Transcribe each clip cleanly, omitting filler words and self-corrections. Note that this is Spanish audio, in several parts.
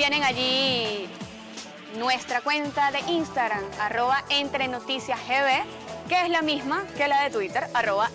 tienen allí nuestra cuenta de Instagram, @entrenoticiasgb, que es la misma que la de Twitter,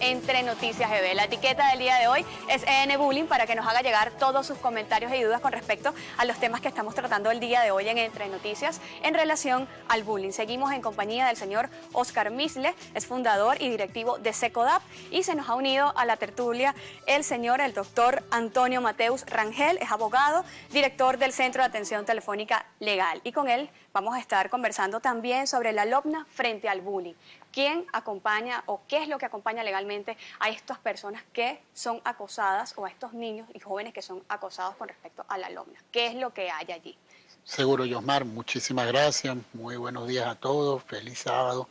@entrenoticiasgb. La etiqueta del día de hoy es ENBullying para que nos haga llegar todos sus comentarios y dudas con respecto a los temas que estamos tratando el día de hoy en Entre Noticias en relación al bullying. Seguimos en compañía del señor Oscar Misle, es fundador y directivo de SECODAP, y se nos ha unido a la tertulia el doctor Antonio Mateus Rangel, es abogado, director del Centro de Atención Telefónica Legal, y con él vamos a estar conversando también sobre la LOBNA frente al bullying. ¿Quién acompaña o qué es lo que acompaña legalmente a estas personas que son acosadas o a estos niños y jóvenes que son acosados con respecto a la LOBNA? ¿Qué es lo que hay allí? Seguro, Yosmar, muchísimas gracias. Muy buenos días a todos. Feliz sábado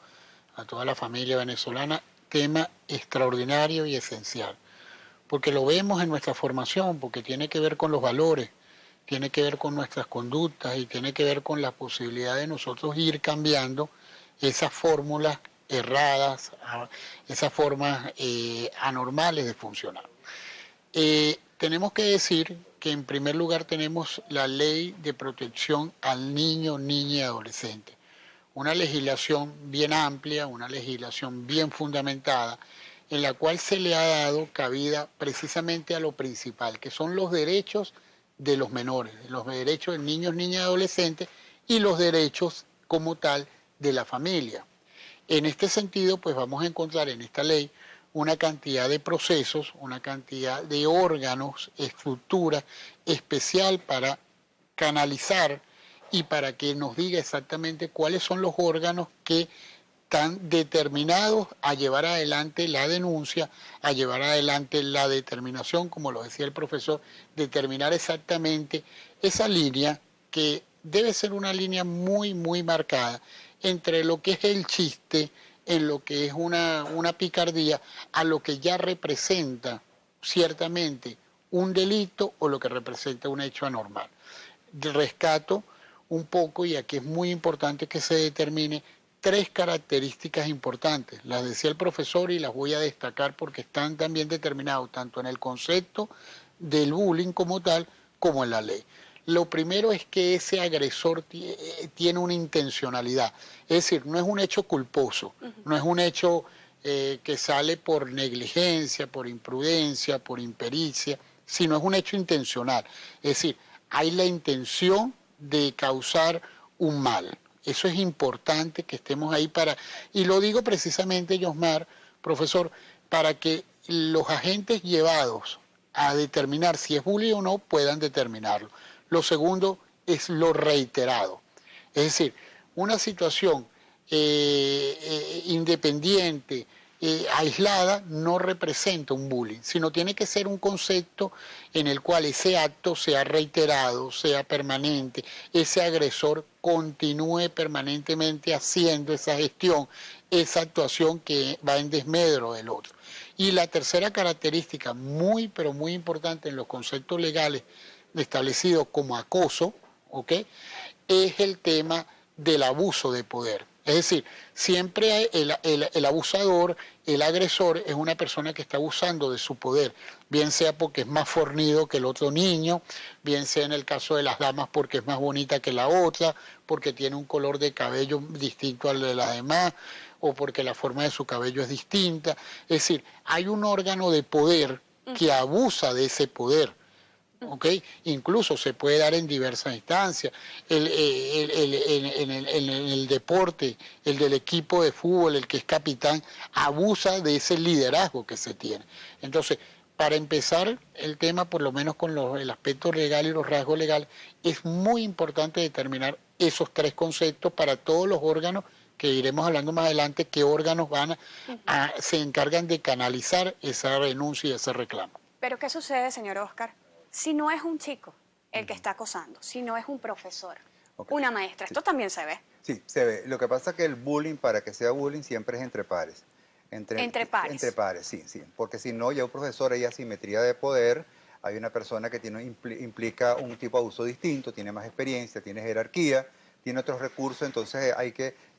a toda la familia venezolana. Tema extraordinario y esencial, porque lo vemos en nuestra formación, porque tiene que ver con los valores, tiene que ver con nuestras conductas y tiene que ver con la posibilidad de nosotros ir cambiando esas fórmulas erradas, esas formas anormales de funcionar. Tenemos que decir que en primer lugar tenemos la Ley de Protección al Niño, Niña y Adolescente. Una legislación bien amplia, una legislación bien fundamentada, en la cual se le ha dado cabida precisamente a lo principal, que son los derechos de los menores, los derechos de niños, niñas y adolescentes y los derechos como tal de la familia. En este sentido, pues vamos a encontrar en esta ley una cantidad de procesos, una cantidad de órganos, estructura especial para canalizar y para que nos diga exactamente cuáles son los órganos que están determinados a llevar adelante la denuncia, a llevar adelante la determinación, como lo decía el profesor, determinar exactamente esa línea que debe ser una línea muy, muy marcada entre lo que es el chiste, en lo que es una picardía, a lo que ya representa ciertamente un delito o lo que representa un hecho anormal. Rescato un poco, y aquí es muy importante que se determine tres características importantes. Las decía el profesor y las voy a destacar porque están también determinadas tanto en el concepto del bullying como tal, como en la ley. Lo primero es que ese agresor tiene una intencionalidad, es decir, no es un hecho culposo, no es un hecho que sale por negligencia, por imprudencia, por impericia, sino es un hecho intencional, es decir, hay la intención de causar un mal. Eso es importante que estemos ahí para, y lo digo precisamente, Yosmar, profesor, para que los agentes llevados a determinar si es bullying o no puedan determinarlo. Lo segundo es lo reiterado. Es decir, una situación independiente, aislada, no representa un bullying, sino tiene que ser un concepto en el cual ese acto sea reiterado, sea permanente, ese agresor continúe permanentemente haciendo esa gestión, esa actuación que va en desmedro del otro. Y la tercera característica muy, pero muy importante en los conceptos legales establecidos como acoso, ¿ok?, es el tema del abuso de poder. Es decir, siempre el abusador, el agresor, es una persona que está abusando de su poder, bien sea porque es más fornido que el otro niño, bien sea en el caso de las damas porque es más bonita que la otra, porque tiene un color de cabello distinto al de las demás, o porque la forma de su cabello es distinta. Es decir, hay un órgano de poder que abusa de ese poder. ¿Okay? Incluso se puede dar en diversas instancias. En el deporte, el del equipo de fútbol, el que es capitán, abusa de ese liderazgo que se tiene. Entonces, para empezar el tema, por lo menos con el aspecto legal y los rasgos legales, es muy importante determinar esos tres conceptos para todos los órganos, que iremos hablando más adelante, qué órganos se encargan de canalizar esa denuncia y ese reclamo. Pero ¿qué sucede, señor Oscar, si no es un chico el que está acosando, si no es un profesor, una maestra? Esto también se ve. Sí, se ve. Lo que pasa es que el bullying, para que sea bullying, siempre es entre pares. Entre pares. Entre pares, sí, sí. Porque si no, ya un profesor hay asimetría de poder, hay una persona que implica un tipo de abuso distinto, tiene más experiencia, tiene jerarquía, tiene otros recursos, entonces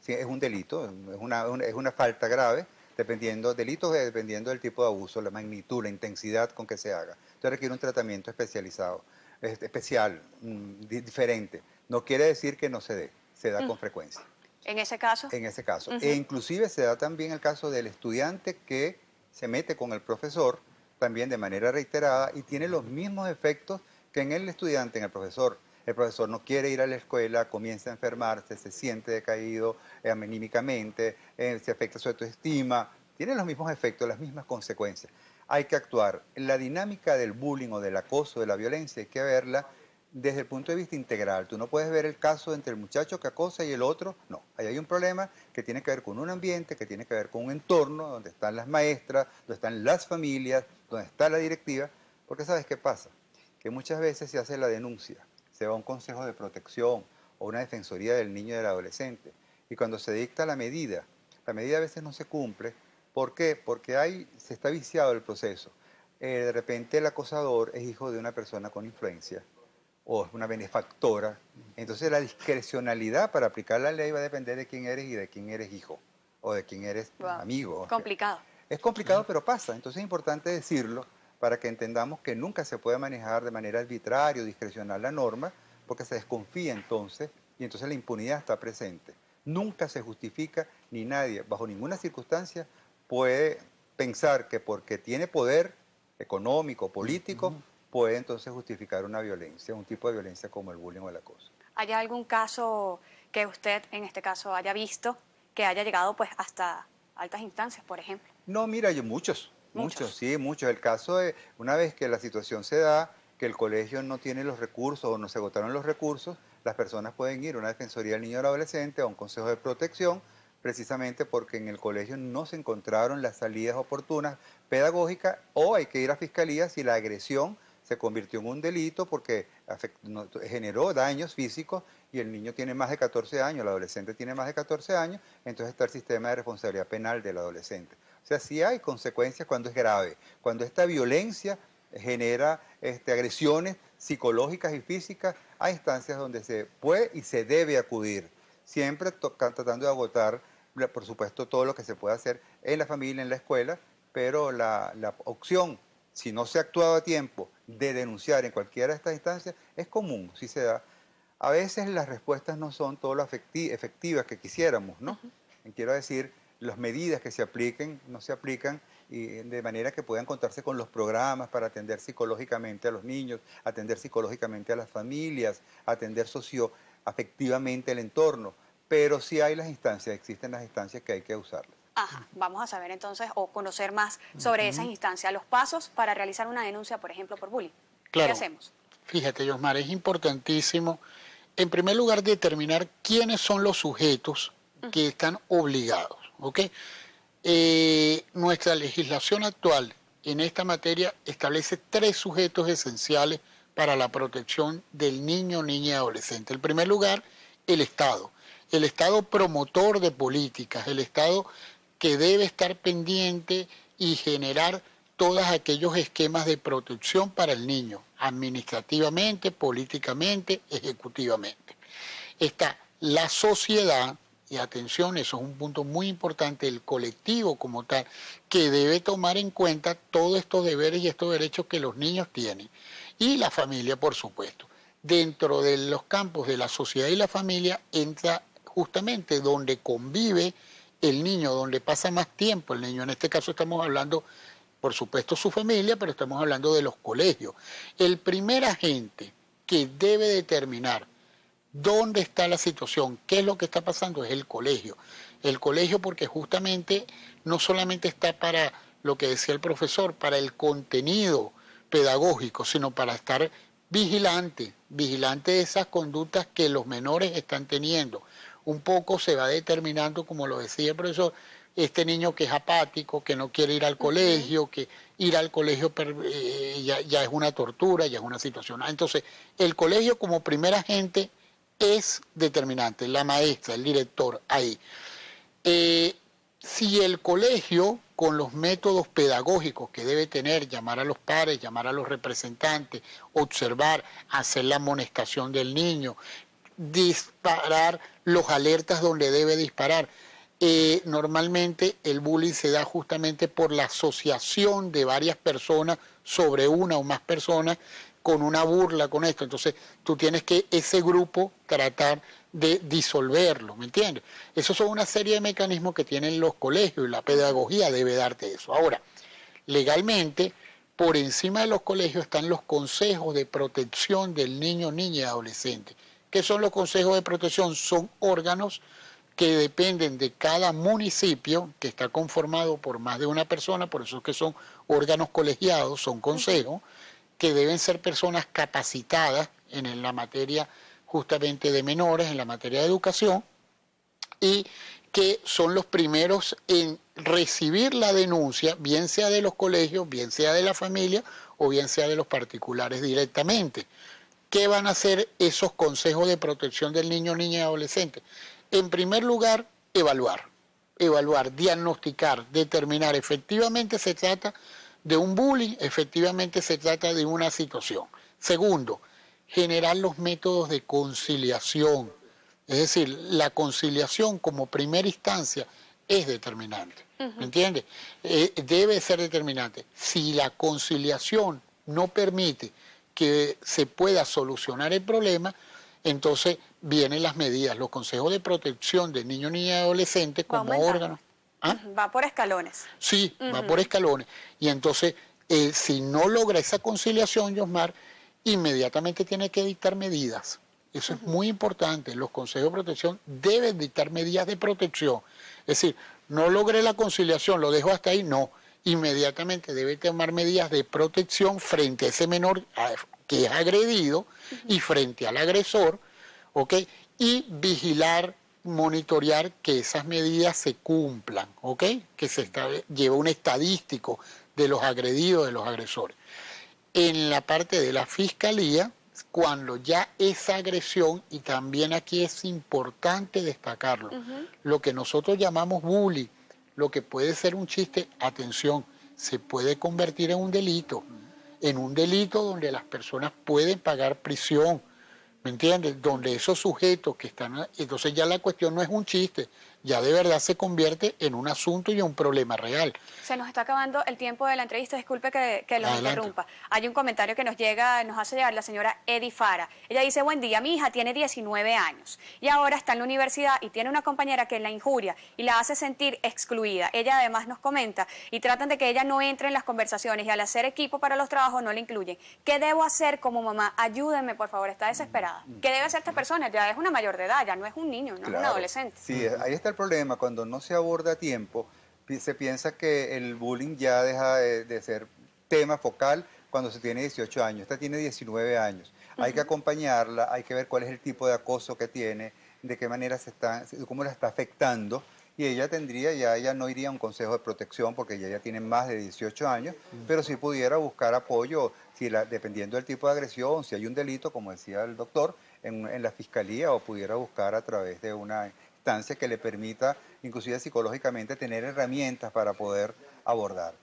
es un delito, es una falta grave, dependiendo del tipo de abuso, la magnitud, la intensidad con que se haga. Entonces requiere un tratamiento especializado. especial, diferente. No quiere decir que no se dé, se da con frecuencia. En ese caso. En ese caso. E inclusive se da también el caso del estudiante que se mete con el profesor, también de manera reiterada, y tiene los mismos efectos que en el estudiante, en el profesor. El profesor no quiere ir a la escuela, comienza a enfermarse, se siente decaído anímicamente, se afecta su autoestima, tiene los mismos efectos, las mismas consecuencias. Hay que actuar. La dinámica del bullying o del acoso, de la violencia, hay que verla desde el punto de vista integral. Tú no puedes ver el caso entre el muchacho que acosa y el otro. No, ahí hay un problema que tiene que ver con un ambiente, que tiene que ver con un entorno donde están las maestras, donde están las familias, donde está la directiva. Porque ¿sabes qué pasa? Que muchas veces se hace la denuncia, se va a un consejo de protección o una defensoría del niño y del adolescente. Y cuando se dicta la medida a veces no se cumple. ¿Por qué? Porque se está viciado el proceso. De repente el acosador es hijo de una persona con influencia o es una benefactora. Entonces la discrecionalidad para aplicar la ley va a depender de quién eres y de quién eres hijo o de quién eres amigo. Complicado. Es complicado, pero pasa. Entonces es importante decirlo para que entendamos que nunca se puede manejar de manera arbitraria o discrecional la norma, porque se desconfía entonces y entonces la impunidad está presente. Nunca se justifica, ni nadie, bajo ninguna circunstancia, puede pensar que porque tiene poder económico, político, puede entonces justificar una violencia, un tipo de violencia como el bullying o el acoso. ¿Hay algún caso que usted, en este caso, haya visto que haya llegado pues hasta altas instancias, por ejemplo? No, mira, muchos. Sí, muchos. El caso de una vez que la situación se da, que el colegio no tiene los recursos o no se agotaron los recursos, las personas pueden ir a una defensoría del niño y del adolescente, a un consejo de protección, precisamente porque en el colegio no se encontraron las salidas oportunas pedagógicas, o hay que ir a fiscalía si la agresión se convirtió en un delito porque generó daños físicos y el niño tiene más de 14 años, el adolescente tiene más de 14 años, entonces está el sistema de responsabilidad penal del adolescente. O sea, sí hay consecuencias cuando es grave, cuando esta violencia genera agresiones psicológicas y físicas, hay instancias donde se puede y se debe acudir, siempre tratando de agotar, por supuesto, todo lo que se puede hacer en la familia, en la escuela, pero la opción, si no se ha actuado a tiempo, de denunciar en cualquiera de estas instancias, es común, sí se da. A veces las respuestas no son todo lo efectivas que quisiéramos, ¿no? Quiero decir, las medidas que se apliquen no se aplican y de manera que puedan contarse con los programas para atender psicológicamente a los niños, atender psicológicamente a las familias, atender socioafectivamente el entorno. Pero sí hay las instancias, existen las instancias que hay que usarlas. Ajá, vamos a saber entonces o conocer más sobre esas instancias, los pasos para realizar una denuncia, por ejemplo, por bullying. Claro. ¿Qué hacemos? Fíjate, Yosmar, es importantísimo, en primer lugar, determinar quiénes son los sujetos que están obligados, ¿ok? Nuestra legislación actual en esta materia establece 3 sujetos esenciales para la protección del niño, niña y adolescente. En primer lugar, el Estado promotor de políticas, el Estado que debe estar pendiente y generar todos aquellos esquemas de protección para el niño, administrativamente, políticamente, ejecutivamente. Está la sociedad, y atención, eso es un punto muy importante, el colectivo como tal, que debe tomar en cuenta todos estos deberes y estos derechos que los niños tienen. Y la familia, por supuesto. Dentro de los campos de la sociedad y la familia entra justamente donde convive el niño, donde pasa más tiempo el niño. En este caso estamos hablando, por supuesto, su familia, pero estamos hablando de los colegios. El primer agente que debe determinar dónde está la situación, qué es lo que está pasando, es el colegio. El colegio porque justamente no solamente está para lo que decía el profesor, para el contenido pedagógico, sino para estar vigilante de esas conductas que los menores están teniendo. Un poco se va determinando, como lo decía el profesor, este niño que es apático, que no quiere ir al colegio, que ir al colegio ya es una tortura, ya es una situación. Entonces, el colegio como primer agente es determinante, la maestra, el director, ahí. Si el colegio, con los métodos pedagógicos que debe tener, llamar a los padres, llamar a los representantes, observar, hacer la amonestación del niño, disparar los alertas donde debe disparar. Normalmente el bullying se da justamente por la asociación de varias personas sobre una o más personas con una burla, con esto. Entonces tú tienes que ese grupo tratar de disolverlo, ¿me entiendes? Esos son una serie de mecanismos que tienen los colegios y la pedagogía debe darte eso. Ahora, legalmente, por encima de los colegios están los consejos de protección del niño, niña y adolescente. ¿Qué son los consejos de protección? Son órganos que dependen de cada municipio, que está conformado por más de una persona, por eso es que son órganos colegiados, son consejos, que deben ser personas capacitadas en la materia justamente de menores, en la materia de educación, y que son los primeros en recibir la denuncia, bien sea de los colegios, bien sea de la familia o bien sea de los particulares directamente. ¿Qué van a hacer esos consejos de protección del niño, niña y adolescente? En primer lugar, evaluar, diagnosticar, determinar. Efectivamente se trata de un bullying, efectivamente se trata de una situación. Segundo, generar los métodos de conciliación. Es decir, la conciliación como primera instancia es determinante, ¿me entiendes? Debe ser determinante. Si la conciliación no permite que se pueda solucionar el problema, entonces vienen las medidas, los consejos de protección de niños, niñas y adolescentes como órganos. ¿Ah? Va por escalones. Sí, va por escalones. Y entonces, si no logra esa conciliación, Yosmar, inmediatamente tiene que dictar medidas. Eso es muy importante. Los consejos de protección deben dictar medidas de protección. Es decir, no logré la conciliación, lo dejo hasta ahí, no. Inmediatamente debe tomar medidas de protección frente a ese menor que es agredido y frente al agresor, ¿ok? Y vigilar, monitorear que esas medidas se cumplan, ¿ok? Que lleva un estadístico de los agredidos, de los agresores. En la parte de la fiscalía, cuando ya esa agresión, y también aquí es importante destacarlo, lo que nosotros llamamos bullying, lo que puede ser un chiste, atención, se puede convertir en un delito donde las personas pueden pagar prisión, ¿me entiendes? Donde esos sujetos que están, entonces ya la cuestión no es un chiste, ya de verdad se convierte en un asunto y un problema real. Se nos está acabando el tiempo de la entrevista, disculpe que los interrumpa. Hay un comentario que nos hace llegar la señora Edi Fara. Ella dice, buen día, mi hija tiene 19 años y ahora está en la universidad y tiene una compañera que la injuria y la hace sentir excluida. Ella además nos comenta y tratan de que ella no entre en las conversaciones y al hacer equipo para los trabajos no la incluyen. ¿Qué debo hacer como mamá? Ayúdenme, por favor, está desesperada. ¿Qué debe hacer esta persona? Ya es una mayor de edad, ya no es un niño, no es un adolescente. Sí, ahí está el problema, cuando no se aborda a tiempo, se piensa que el bullying ya deja de ser tema focal cuando se tiene 18 años. Esta tiene 19 años. Hay que acompañarla, hay que ver cuál es el tipo de acoso que tiene, de qué manera cómo la está afectando. Y ella no iría a un consejo de protección porque ella ya tiene más de 18 años, pero sí pudiera buscar apoyo, dependiendo del tipo de agresión, si hay un delito, como decía el doctor, en la fiscalía, o pudiera buscar a través de una instancia que le permita, inclusive psicológicamente, tener herramientas para poder abordar.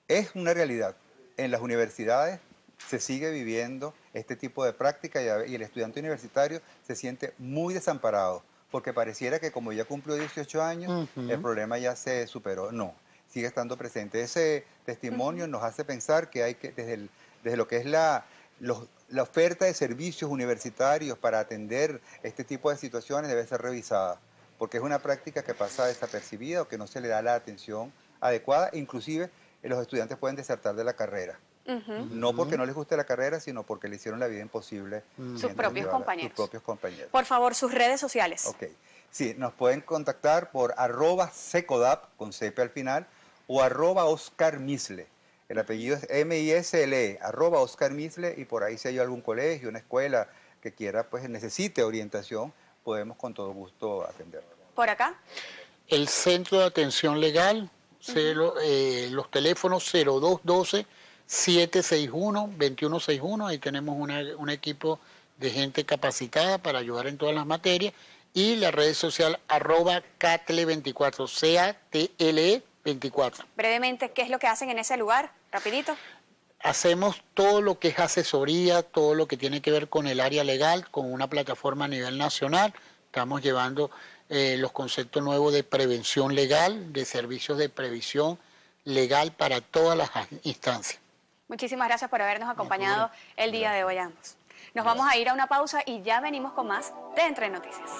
Es una realidad. En las universidades se sigue viviendo este tipo de práctica y el estudiante universitario se siente muy desamparado, porque pareciera que como ya cumplió 18 años, el problema ya se superó. No, sigue estando presente. Ese testimonio nos hace pensar que hay que, desde lo que es la oferta de servicios universitarios para atender este tipo de situaciones debe ser revisada, porque es una práctica que pasa desapercibida o que no se le da la atención adecuada. Inclusive los estudiantes pueden desertar de la carrera. No porque no les guste la carrera, sino porque le hicieron la vida imposible. Sus propios compañeros. Sus propios compañeros. Por favor, sus redes sociales. Ok. Sí, nos pueden contactar por @secodap, con CP al final, o @OscarMisle. El apellido es MISLE, @OscarMisle, y por ahí si hay algún colegio, una escuela que quiera, pues necesite orientación, podemos con todo gusto atenderlo. ¿Por acá? El Centro de Atención Legal, los teléfonos 0212-761-2161, ahí tenemos un equipo de gente capacitada para ayudar en todas las materias, y la red social @catle24, CATLE24. Brevemente, ¿qué es lo que hacen en ese lugar? Rapidito. Hacemos todo lo que es asesoría, todo lo que tiene que ver con el área legal, con una plataforma a nivel nacional. Estamos llevando los conceptos nuevos de prevención legal, de servicios de previsión legal para todas las instancias. Muchísimas gracias por habernos acompañado el día de hoy a ambos. Nos vamos a ir a una pausa y ya venimos con más de Entre Noticias.